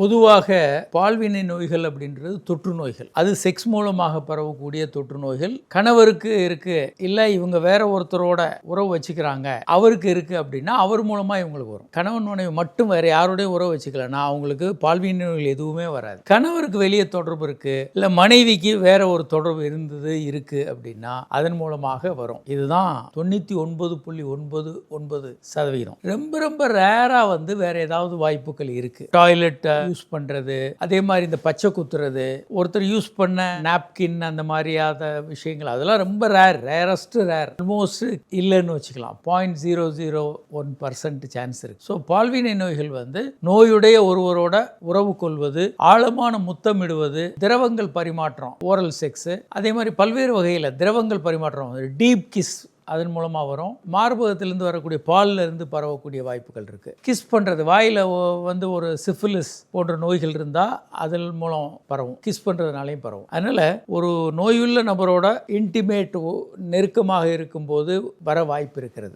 பொதுவாக பால்வினை நோய்கள் அப்படின்றது தொற்று நோய்கள். அது செக்ஸ் மூலமாக பரவக்கூடிய தொற்று நோய்கள். கணவருக்கு இருக்கு, இல்லை இவங்க வேற ஒருத்தரோட உறவு வச்சுக்கிறாங்க, அவருக்கு இருக்கு அப்படின்னா அவர் மூலமாக இவங்களுக்கு வரும். கணவன் மனைவி மட்டும் வேற யாரோடையும் உறவு வச்சுக்கலன்னா அவங்களுக்கு பால்வினை நோய்கள் எதுவுமே வராது. கணவருக்கு வெளியே தொடர்பு இருக்கு, இல்லை மனைவிக்கு வேற ஒரு தொடர்பு இருக்கு அப்படின்னா அதன் மூலமாக வரும். இதுதான் 99.99%. ரொம்ப ரொம்ப ரேரா வேற ஏதாவது வாய்ப்புகள் இருக்கு. டாய்லெட் யூஸ் பண்றது, அதே மாதிரி இந்த பச்சை குத்துறது, ஒருத்தர் யூஸ் பண்ண நாப்கின், அந்த மாதிரியாத விஷயங்கள் அதெல்லாம் ரொம்ப ரேரஸ்ட் ஆல்மோஸ்ட் இல்லைன்னு வச்சுக்கலாம். 0.001% சான்ஸ் இருக்கு. ஸோ பால்வினை நோய்கள் நோயுடைய ஒருவரோட உறவு கொள்வது, ஆழமான முத்தமிடுவது, திரவங்கள் பரிமாற்றம், ஓரல் செக்ஸ், அதே மாதிரி பல்வேறு வகையில் திரவங்கள் பரிமாற்றம், டீப் கிஸ் அதன் மூலமாக வரும். மார்பகத்திலிருந்து வரக்கூடிய பாலில் இருந்து பரவக்கூடிய வாய்ப்புகள் இருக்குது. கிஸ் பண்ணுறது, வாயில் ஒரு சிஃபிலிஸ் போன்ற நோய்கள் இருந்தால் அதன் மூலம் பரவும். கிஸ் பண்ணுறதுனாலையும் பரவும். அதனால் ஒரு நோயுள்ள நபரோட இன்டிமேட் நெருக்கமாக இருக்கும்போது வர வாய்ப்பு இருக்கிறது.